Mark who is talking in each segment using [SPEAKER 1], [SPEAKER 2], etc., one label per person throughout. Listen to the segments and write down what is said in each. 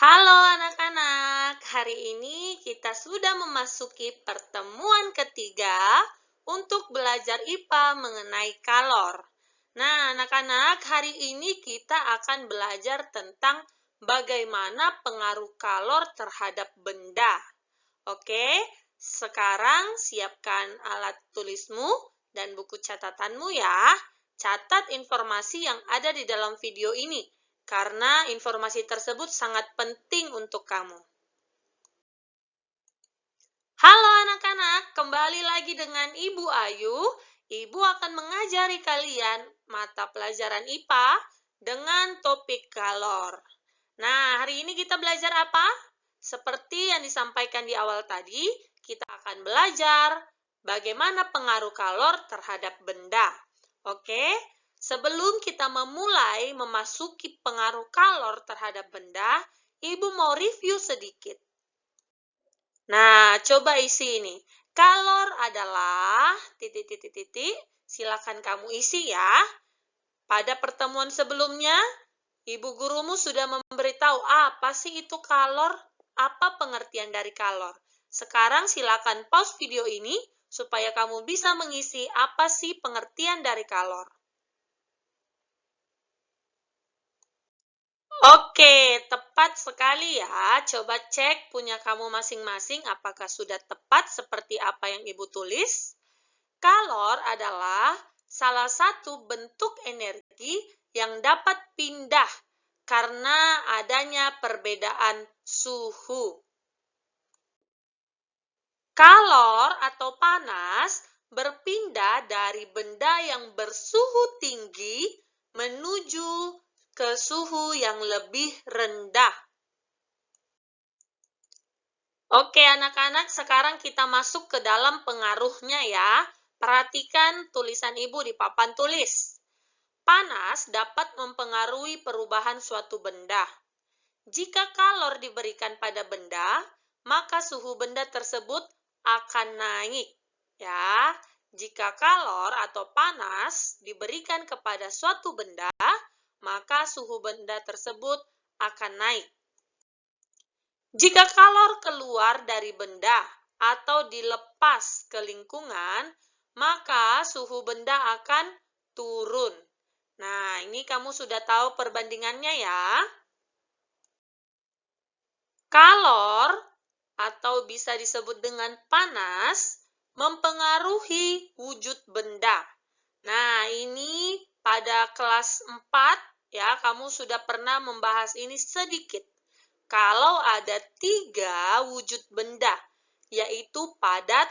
[SPEAKER 1] Halo anak-anak, hari ini kita sudah memasuki pertemuan ketiga untuk belajar IPA mengenai kalor. Nah, anak-anak, hari ini kita akan belajar tentang bagaimana pengaruh kalor terhadap benda. Oke, sekarang siapkan alat tulismu dan buku catatanmu ya. Catat informasi yang ada di dalam video ini karena informasi tersebut sangat penting untuk kamu. Halo anak-anak, kembali lagi dengan Ibu Ayu. Ibu akan mengajari kalian mata pelajaran IPA dengan topik kalor. Nah, hari ini kita belajar apa? Seperti yang disampaikan di awal tadi, kita akan belajar bagaimana pengaruh kalor terhadap benda. Oke? Sebelum kita memulai memasuki pengaruh kalor terhadap benda, Ibu mau review sedikit. Nah, coba isi ini. Kalor adalah titik-titik-titik. Silakan kamu isi ya. Pada pertemuan sebelumnya, ibu gurumu sudah memberitahu apa sih itu kalor, apa pengertian dari kalor. Sekarang silakan pause video ini supaya kamu bisa mengisi apa sih pengertian dari kalor. Oke, tepat sekali ya. Coba cek punya kamu masing-masing apakah sudah tepat seperti apa yang Ibu tulis. Kalor adalah salah satu bentuk energi yang dapat pindah karena adanya perbedaan suhu. Kalor atau panas berpindah dari benda yang bersuhu tinggi menuju ke suhu yang lebih rendah. Oke anak-anak, sekarang kita masuk ke dalam pengaruhnya ya. Perhatikan tulisan ibu di papan tulis. Panas dapat mempengaruhi perubahan suatu benda. Jika kalor diberikan pada benda, maka suhu benda tersebut akan naik. Ya, jika kalor atau panas diberikan kepada suatu benda, maka suhu benda tersebut akan naik. Jika kalor keluar dari benda atau dilepas ke lingkungan, maka suhu benda akan turun. Nah, ini kamu sudah tahu perbandingannya ya. Kalor atau bisa disebut dengan panas mempengaruhi wujud benda. Nah, ini pada kelas 4 ya, kamu sudah pernah membahas ini sedikit. Kalau ada 3 wujud benda, yaitu padat,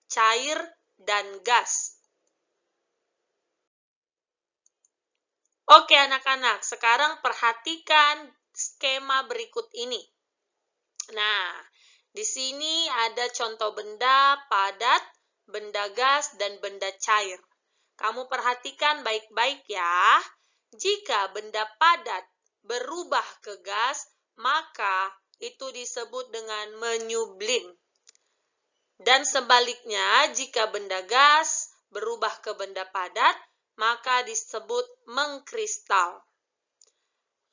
[SPEAKER 1] cair, dan gas. Oke anak-anak, sekarang perhatikan skema berikut ini. Nah, di sini ada contoh benda padat, benda gas, dan benda cair. Kamu perhatikan baik-baik ya. Jika benda padat berubah ke gas, maka itu disebut dengan menyublim. Dan sebaliknya, jika benda gas berubah ke benda padat, maka disebut mengkristal.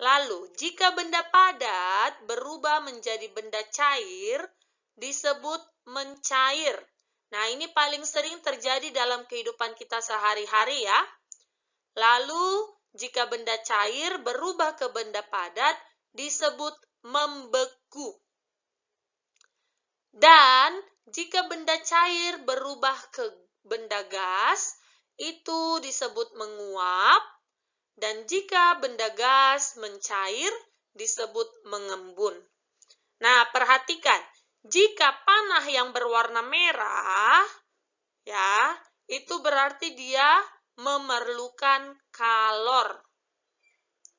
[SPEAKER 1] Lalu, jika benda padat berubah menjadi benda cair, disebut mencair. Nah, ini paling sering terjadi dalam kehidupan kita sehari-hari ya. Lalu, jika benda cair berubah ke benda padat, disebut membeku. Dan, jika benda cair berubah ke benda gas, itu disebut menguap. Dan jika benda gas mencair, disebut mengembun. Nah, perhatikan. Jika panah yang berwarna merah, ya, itu berarti dia memerlukan kalor.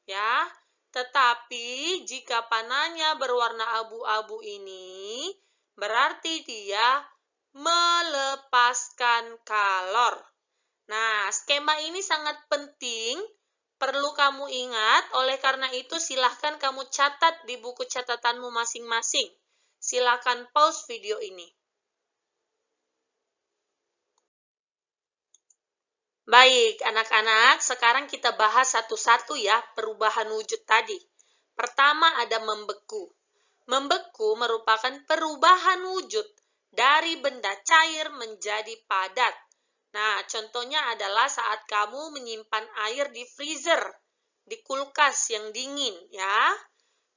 [SPEAKER 1] Ya, tetapi jika panahnya berwarna abu-abu ini, berarti dia melepaskan kalor. Nah, skema ini sangat penting, perlu kamu ingat, oleh karena itu silahkan kamu catat di buku catatanmu masing-masing. Silahkan pause video ini. Baik, anak-anak, sekarang kita bahas satu-satu ya perubahan wujud tadi. Pertama ada membeku. Membeku merupakan perubahan wujud dari benda cair menjadi padat. Nah, contohnya adalah saat kamu menyimpan air di freezer, di kulkas yang dingin, ya.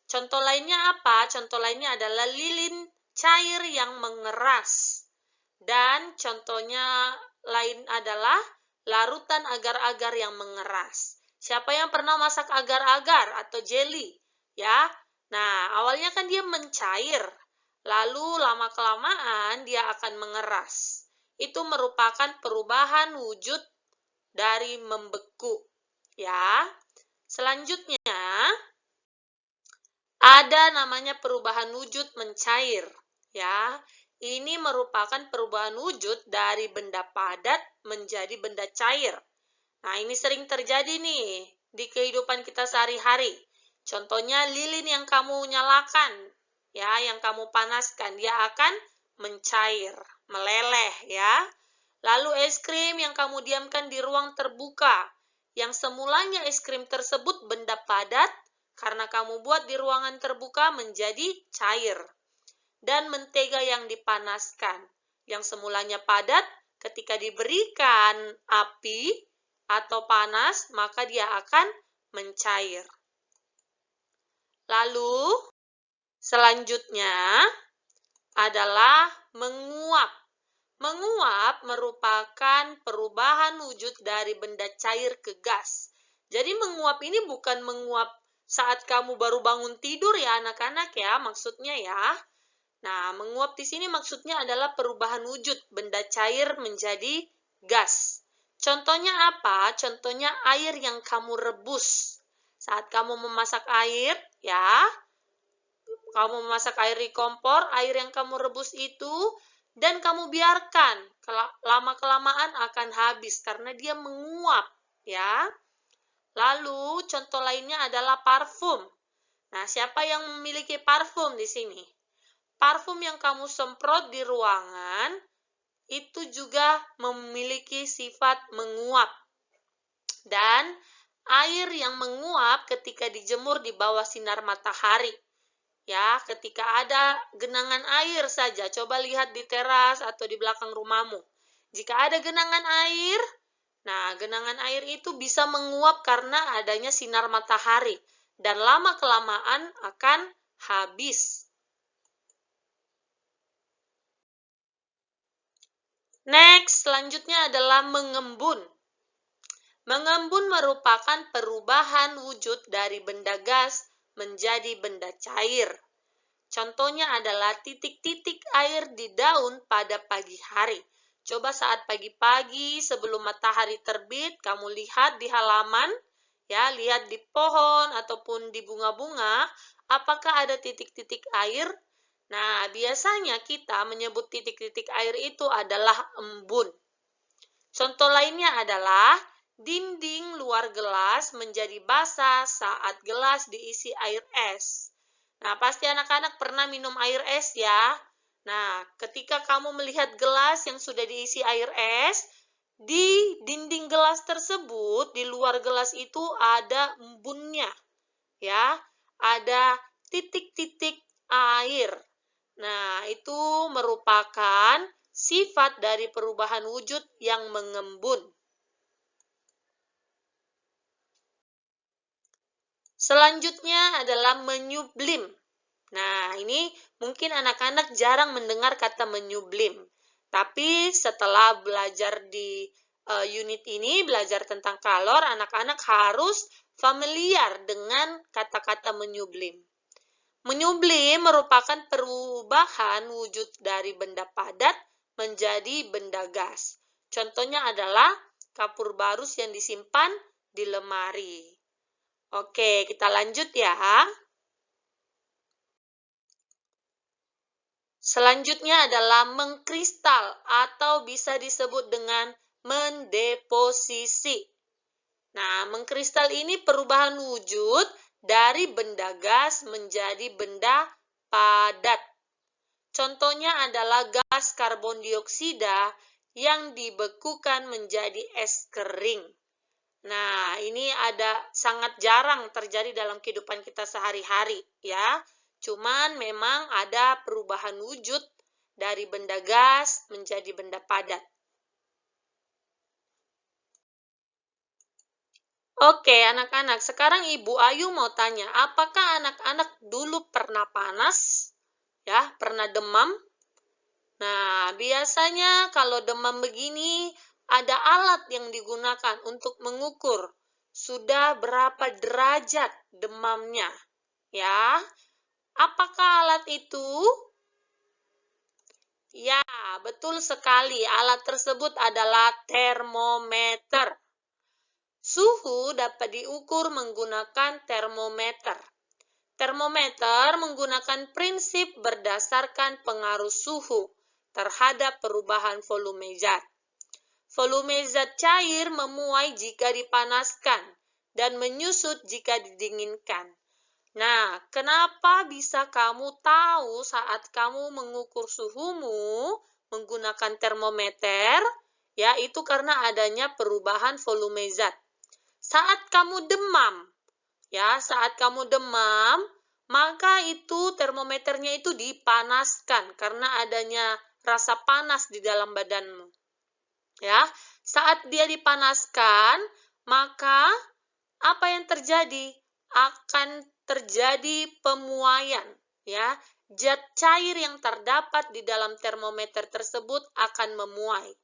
[SPEAKER 1] Contoh lainnya apa? Contoh lainnya adalah lilin cair yang mengeras. Dan contohnya lain adalah larutan agar-agar yang mengeras. Siapa yang pernah masak agar-agar atau jelly? Ya. Nah, awalnya kan dia mencair. Lalu lama-kelamaan dia akan mengeras. Itu merupakan perubahan wujud dari membeku. Ya. Selanjutnya, ada namanya perubahan wujud mencair. Ya. Ini merupakan perubahan wujud dari benda padat menjadi benda cair. Nah, ini sering terjadi nih di kehidupan kita sehari-hari. Contohnya lilin yang kamu nyalakan, ya, yang kamu panaskan, dia akan mencair, meleleh, ya. Lalu es krim yang kamu diamkan di ruang terbuka, yang semulanya es krim tersebut benda padat, karena kamu buat di ruangan terbuka menjadi cair. Dan mentega yang dipanaskan, yang semulanya padat, ketika diberikan api atau panas, maka dia akan mencair. Lalu, selanjutnya adalah menguap. Menguap merupakan perubahan wujud dari benda cair ke gas. Jadi menguap ini bukan menguap saat kamu baru bangun tidur ya anak-anak ya, maksudnya ya. Nah, menguap di sini maksudnya adalah perubahan wujud benda cair menjadi gas. Contohnya apa? Contohnya air yang kamu rebus. Saat kamu memasak air, ya, kamu memasak air di kompor, air yang kamu rebus itu, dan kamu biarkan, lama-kelamaan akan habis karena dia menguap, ya. Lalu, contoh lainnya adalah parfum. Nah, siapa yang memiliki parfum di sini? Parfum yang kamu semprot di ruangan itu juga memiliki sifat menguap. Dan air yang menguap ketika dijemur di bawah sinar matahari. Ya, ketika ada genangan air saja, coba lihat di teras atau di belakang rumahmu. Jika ada genangan air, nah genangan air itu bisa menguap karena adanya sinar matahari. Dan lama-kelamaan akan habis. Next, selanjutnya adalah mengembun. Mengembun merupakan perubahan wujud dari benda gas menjadi benda cair. Contohnya adalah titik-titik air di daun pada pagi hari. Coba saat pagi-pagi sebelum matahari terbit, kamu lihat di halaman, ya, lihat di pohon ataupun di bunga-bunga, apakah ada titik-titik air? Nah, biasanya kita menyebut titik-titik air itu adalah embun. Contoh lainnya adalah dinding luar gelas menjadi basah saat gelas diisi air es. Nah, pasti anak-anak pernah minum air es ya. Nah, ketika kamu melihat gelas yang sudah diisi air es, di dinding gelas tersebut, di luar gelas itu ada embunnya. Ya, ada titik-titik air. Nah, itu merupakan sifat dari perubahan wujud yang mengembun. Selanjutnya adalah menyublim. Nah, ini mungkin anak-anak jarang mendengar kata menyublim. Tapi setelah belajar di unit ini, belajar tentang kalor, anak-anak harus familiar dengan kata-kata menyublim. Menyublim merupakan perubahan wujud dari benda padat menjadi benda gas. Contohnya adalah kapur barus yang disimpan di lemari. Oke, kita lanjut ya. Selanjutnya adalah mengkristal atau bisa disebut dengan mendeposisi. Nah, mengkristal ini perubahan wujud dari benda gas menjadi benda padat. Contohnya adalah gas karbon dioksida yang dibekukan menjadi es kering. Nah, ini sangat jarang terjadi dalam kehidupan kita sehari-hari, ya. Cuman memang ada perubahan wujud dari benda gas menjadi benda padat. Oke, anak-anak, sekarang Ibu Ayu mau tanya, apakah anak-anak dulu pernah panas? Ya, pernah demam? Nah, biasanya kalau demam begini, ada alat yang digunakan untuk mengukur sudah berapa derajat demamnya. Ya, apakah alat itu? Ya, betul sekali. Alat tersebut adalah termometer. Suhu dapat diukur menggunakan termometer. Termometer menggunakan prinsip berdasarkan pengaruh suhu terhadap perubahan volume zat. Volume zat cair memuai jika dipanaskan dan menyusut jika didinginkan. Nah, kenapa bisa kamu tahu saat kamu mengukur suhumu menggunakan termometer? Ya, itu karena adanya perubahan volume zat. Saat kamu demam, maka itu termometernya itu dipanaskan karena adanya rasa panas di dalam badanmu. Ya, saat dia dipanaskan, maka apa yang terjadi? Akan terjadi pemuaian, ya. Zat cair yang terdapat di dalam termometer tersebut akan memuai.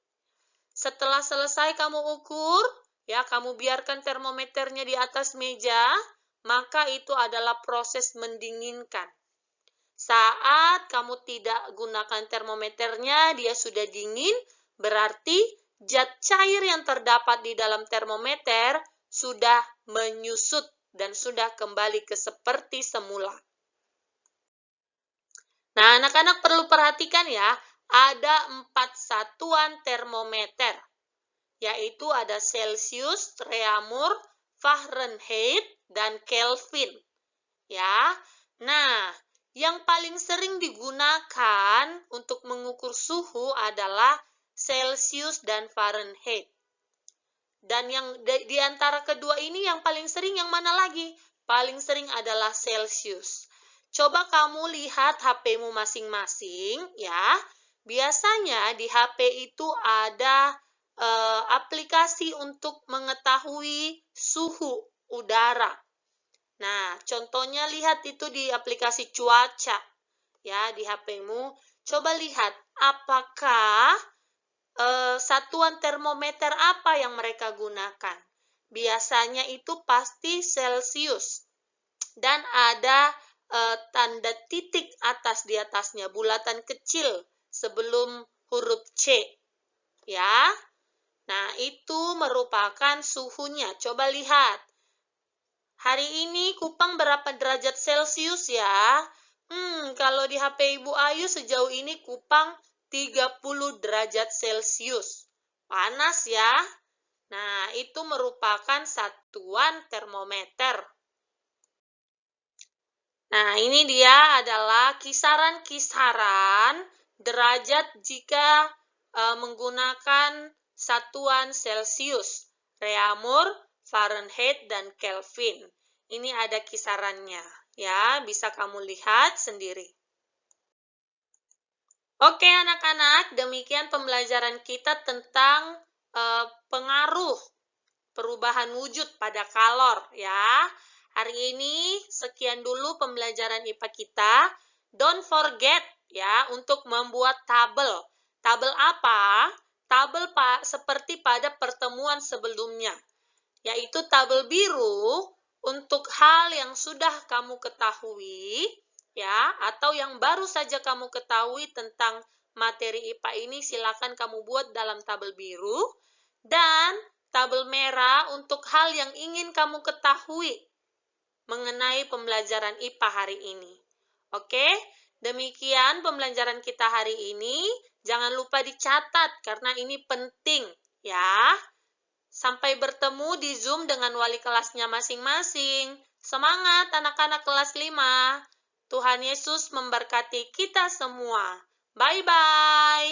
[SPEAKER 1] Setelah selesai kamu ukur, ya, kamu biarkan termometernya di atas meja, maka itu adalah proses mendinginkan. Saat kamu tidak gunakan termometernya, dia sudah dingin, berarti zat cair yang terdapat di dalam termometer sudah menyusut dan sudah kembali ke seperti semula. Nah, anak-anak perlu perhatikan ya, ada 4 satuan termometer, yaitu ada Celsius, Reaumur, Fahrenheit, dan Kelvin. Ya. Nah, yang paling sering digunakan untuk mengukur suhu adalah Celsius dan Fahrenheit. Dan yang di antara kedua ini yang paling sering yang mana lagi? Paling sering adalah Celsius. Coba kamu lihat HP-mu masing-masing ya. Biasanya di HP itu ada aplikasi untuk mengetahui suhu udara. Nah, contohnya lihat itu di aplikasi cuaca ya di HP-mu. Coba lihat apakah satuan termometer apa yang mereka gunakan. Biasanya itu pasti Celsius. Dan ada tanda titik atas di atasnya, bulatan kecil sebelum huruf C. Ya. Nah, itu merupakan suhunya. Coba lihat. Hari ini Kupang berapa derajat Celcius ya? Kalau di HP Ibu Ayu sejauh ini Kupang 30 derajat Celcius. Panas ya? Nah, itu merupakan satuan termometer. Nah, ini dia adalah kisaran-kisaran derajat jika menggunakan satuan Celcius, Reaumur, Fahrenheit, dan Kelvin. Ini ada kisarannya, ya, bisa kamu lihat sendiri. Oke, anak-anak, demikian pembelajaran kita tentang pengaruh perubahan wujud pada kalor, ya. Hari ini sekian dulu pembelajaran IPA kita. Don't forget ya untuk membuat tabel. Tabel apa? Tabel seperti pada pertemuan sebelumnya, yaitu tabel biru untuk hal yang sudah kamu ketahui ya, atau yang baru saja kamu ketahui tentang materi IPA ini, silakan kamu buat dalam tabel biru, dan tabel merah untuk hal yang ingin kamu ketahui mengenai pembelajaran IPA hari ini. Oke, demikian pembelajaran kita hari ini. Jangan lupa dicatat karena ini penting ya. Sampai bertemu di Zoom dengan wali kelasnya masing-masing. Semangat anak-anak kelas 5. Tuhan Yesus memberkati kita semua. Bye-bye.